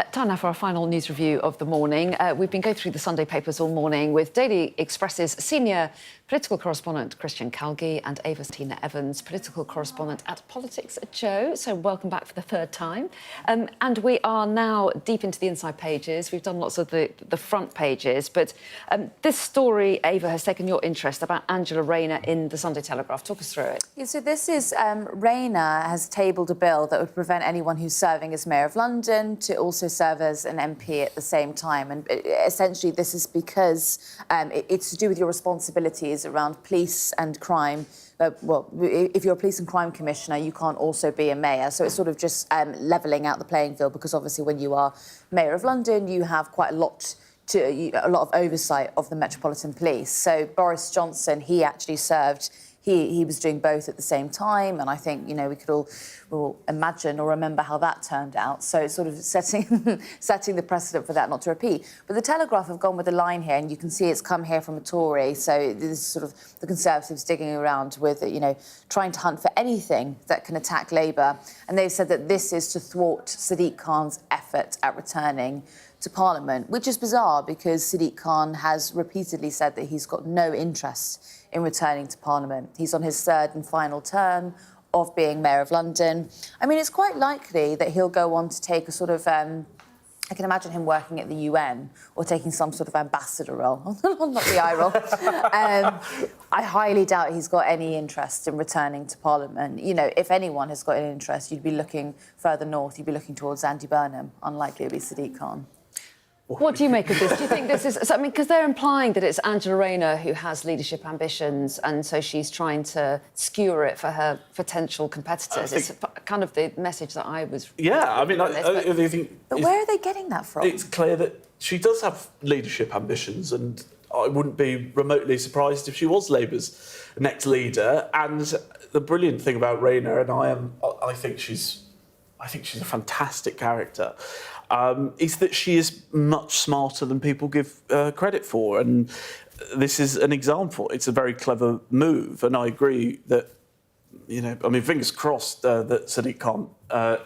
Time now for our final news review of the morning. We've been going through the Sunday papers all morning with Daily Express's senior political correspondent Christian Calgie and Tina Evans, political correspondent at Politics at Joe. So welcome back for the third time. And we are now deep into the inside pages. We've done lots of the front pages, but this story, Ava, has taken your interest about Angela Rayner in the Sunday Telegraph. Talk us through it. Yeah, so this is Rayner has tabled a bill that would prevent anyone who's serving as Mayor of London to also serve as an MP at the same time. And essentially, this is because it's to do with your responsibilities around police and crime. Well, if you're a police and crime commissioner, you can't also be a mayor. So it's sort of just levelling out the playing field, because obviously when you are Mayor of London, you have quite a lot of oversight of the Metropolitan Police. So Boris Johnson, he actually served. He was doing both at the same time, and I think, you know, we could all imagine or remember how that turned out. So it's sort of setting the precedent for that not to repeat. But the Telegraph have gone with a line here, and you can see it's come here from a Tory. So this is sort of the Conservatives digging around with, you know, trying to hunt for anything that can attack Labour. And they've said that this is to thwart Sadiq Khan's effort at returning to Parliament, which is bizarre because Sadiq Khan has repeatedly said that he's got no interest in returning to Parliament. He's on his third and final term of being Mayor of London. I mean, it's quite likely that he'll go on to take a sort of... I can imagine him working at the UN or taking some sort of ambassador role. Not the eye roll. I highly doubt he's got any interest in returning to Parliament. You know, if anyone has got an interest, you'd be looking further north. You'd be looking towards Andy Burnham. Unlikely it would be Sadiq Khan. What do you make of this? Do you think this is... I mean, because they're implying that it's Angela Rayner who has leadership ambitions, and so she's trying to skewer it for her potential competitors. It's kind of the message that I was... Yeah, I mean, I think... But where are they getting that from? It's clear that she does have leadership ambitions, and I wouldn't be remotely surprised if she was Labour's next leader. And the brilliant thing about Rayner, and I think she's a fantastic character, is that she is much smarter than people give credit for. And this is an example. It's a very clever move. And I agree that, you know, I mean, fingers crossed that Sadiq Khan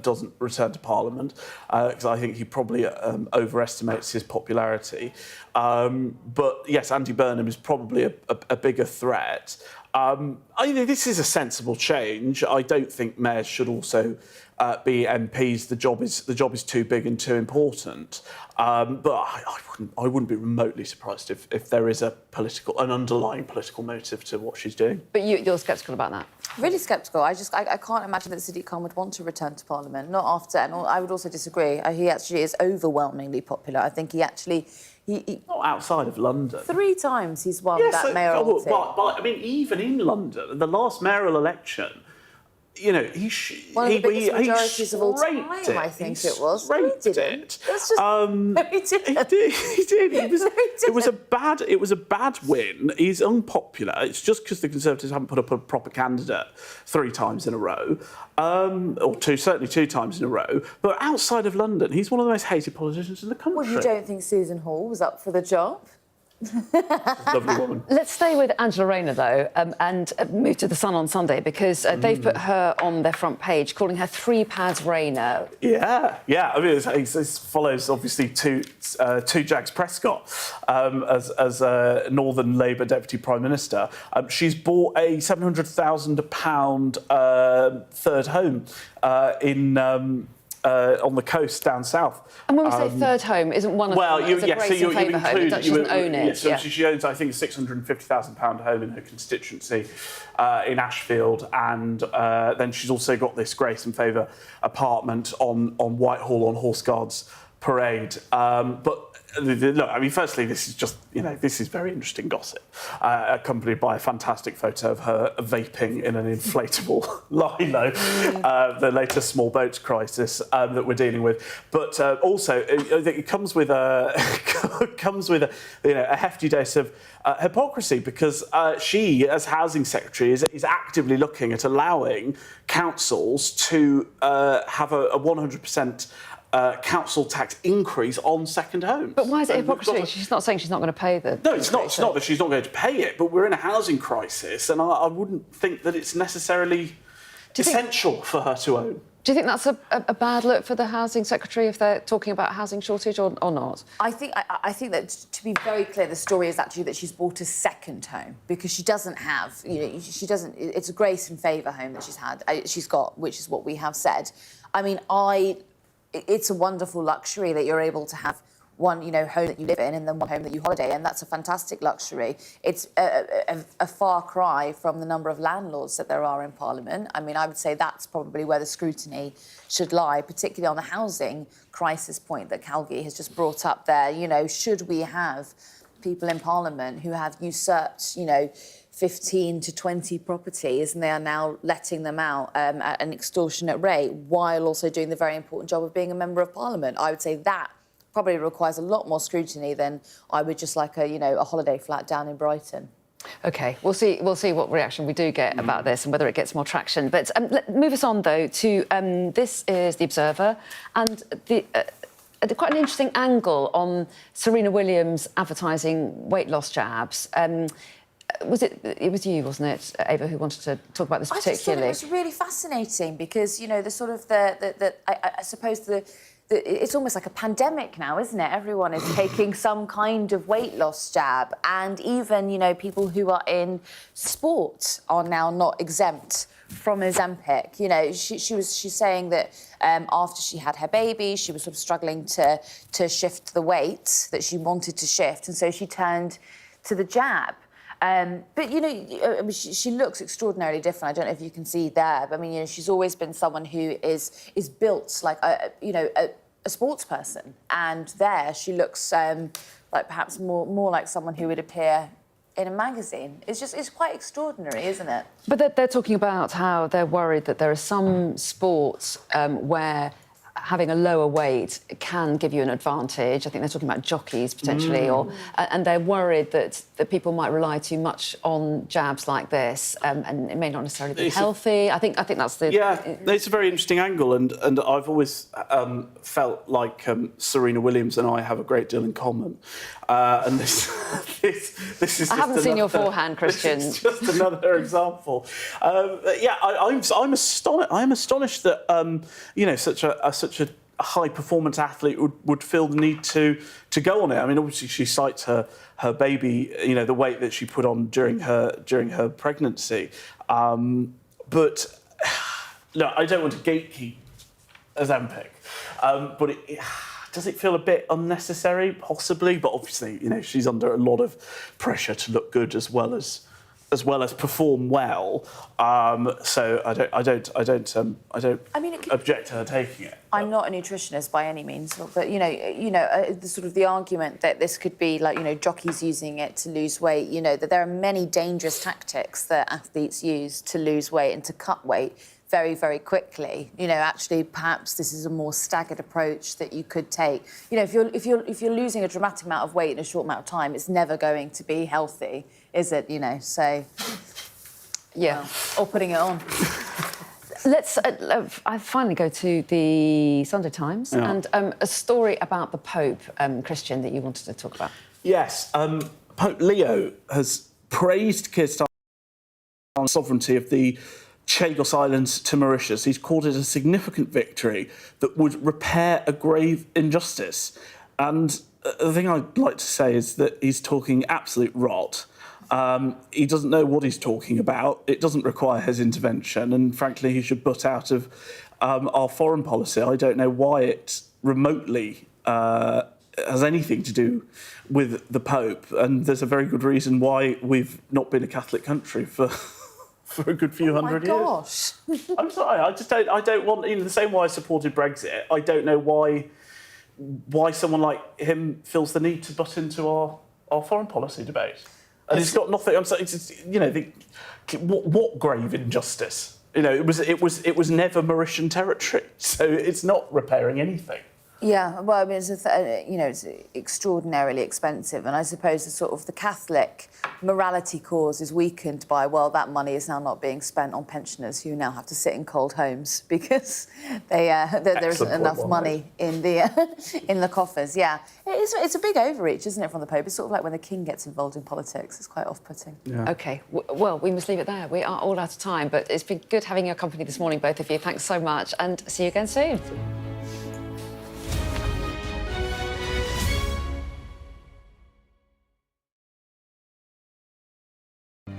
doesn't return to Parliament, because I think he probably overestimates his popularity. But yes, Andy Burnham is probably a bigger threat. I think this is a sensible change. I don't think mayors should also be MPs. The job is too big and too important. But I wouldn't be remotely surprised if there is an underlying political motive to what she's doing. But you're sceptical about that? Really sceptical. I can't imagine that Sadiq Khan would want to return to Parliament. Not after, and I would also disagree. He actually is overwhelmingly popular. I think he actually... Not outside of London. 3 times he's won that mayoral seat. But I mean, even in London, the last mayoral election, you know, one of the biggest majorities of all time, I think it was. He didn't. It's just he didn't. He did. It was a bad win. He's unpopular. It's just because the Conservatives haven't put up a proper candidate 3 times in a row, or certainly 2 times in a row. But outside of London, he's one of the most hated politicians in the country. Well, you don't think Susan Hall was up for the job? Lovely woman. Let's stay with Angela Rayner, though, and move to The Sun on Sunday, because they've put her on their front page, calling her 3 pads Rayner. Yeah. I mean, it follows, obviously, to Jags Prescott as Northern Labour Deputy Prime Minister. She's bought a £700,000 third home on the coast down south. And when we say third home, isn't one of them a Grace in Favour home? She doesn't own it. So she owns, I think, a £650,000 home in her constituency in Ashfield, and then she's also got this Grace in Favour apartment on Whitehall on Horse Guards Parade. But look, I mean, firstly, this is just, you know, this is very interesting gossip, accompanied by a fantastic photo of her vaping in an inflatable lilo, the latest small boats crisis that we're dealing with. But also, it comes with a a hefty dose of hypocrisy, because she, as housing secretary, is actively looking at allowing councils to have a 100% council tax increase on second homes. But why is it hypocrisy? She's not saying she's not going to pay the... No, it's not. It's not that she's not going to pay it, but we're in a housing crisis, and I wouldn't think that it's necessarily essential for her to own. Do you think that's a bad look for the Housing Secretary if they're talking about housing shortage or not? I think that, to be very clear, the story is actually that she's bought a second home because she doesn't have, she doesn't. It's a grace and favour home that she's got, which is what we have said. I mean, it's a wonderful luxury that you're able to have one, home that you live in and then one home that you holiday in. That's a fantastic luxury. It's a far cry from the number of landlords that there are in Parliament. I mean, I would say that's probably where the scrutiny should lie, particularly on the housing crisis point that Calgi has just brought up there. Should we have people in Parliament who have usurped, 15 to 20 properties and they are now letting them out at an extortionate rate while also doing the very important job of being a member of Parliament? I would say that probably requires a lot more scrutiny than I would just like a holiday flat down in Brighton. OK, we'll see what reaction we do get about this and whether it gets more traction. But move us on, though, to this is The Observer and quite an interesting angle on Serena Williams advertising weight loss jabs. It was you, wasn't it, Ava, who wanted to talk about this particularly? I just thought it was really fascinating because, I suppose it's almost like a pandemic now, isn't it? Everyone is taking some kind of weight loss jab, and even, people who are in sport are now not exempt from Ozempic. She's saying that after she had her baby, she was sort of struggling to shift the weight that she wanted to shift, and so she turned to the jab. But she looks extraordinarily different. I don't know if you can see there, but I mean, she's always been someone who is built like a sports person, and there she looks like perhaps more like someone who would appear in a magazine. It's quite extraordinary, isn't it? But they're talking about how they're worried that there are some sports where having a lower weight can give you an advantage. I think they're talking about jockeys potentially, and they're worried that people might rely too much on jabs like this, and it may not necessarily be healthy. I think that's the... Yeah, it's a very interesting angle, and I've always felt like Serena Williams and I have a great deal in common. And this is. I haven't seen your forehand, Christian. This is just another example. I'm astonished that such a high performance athlete would feel the need to go on it. I mean, obviously she cites her baby, the weight that she put on during her pregnancy. But no, I don't want to gatekeep Ozempic, but does it feel a bit unnecessary? Possibly, but obviously, she's under a lot of pressure to look good as well as perform well. So I don't object to her taking it. I'm not a nutritionist by any means, but the argument that this could be like jockeys using it to lose weight. That there are many dangerous tactics that athletes use to lose weight and to cut weight very, very quickly. Actually, perhaps this is a more staggered approach that you could take. If you're losing a dramatic amount of weight in a short amount of time, it's never going to be healthy, is it? So yeah, or putting it on. Let's I finally go to the Sunday Times and a story about the Pope, Christian, that you wanted to talk about. Yes, Pope Leo has praised Keir Starmer's sovereignty of the Chagos Islands to Mauritius. He's called it a significant victory that would repair a grave injustice. And the thing I'd like to say is that he's talking absolute rot. He doesn't know what he's talking about. It doesn't require his intervention. And frankly, he should butt out of our foreign policy. I don't know why it remotely has anything to do with the Pope. And there's a very good reason why we've not been a Catholic country for a good few hundred years. Oh my gosh! I'm sorry. I don't want. The same way I supported Brexit. I don't know why someone like him feels the need to butt into our foreign policy debate. And it's got nothing. I'm saying, what grave injustice? It was never Mauritian territory, so it's not repairing anything. Yeah, well, I mean, it's extraordinarily expensive, and I suppose the Catholic morality cause is weakened by, well, that money is now not being spent on pensioners who now have to sit in cold homes because there isn't enough money in the coffers. Yeah, it's a big overreach, isn't it, from the Pope? It's sort of like when the King gets involved in politics. It's quite off-putting. Yeah. OK, well, we must leave it there. We are all out of time, but it's been good having your company this morning, both of you. Thanks so much, and see you again soon.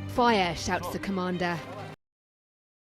Fire, shouts the commander.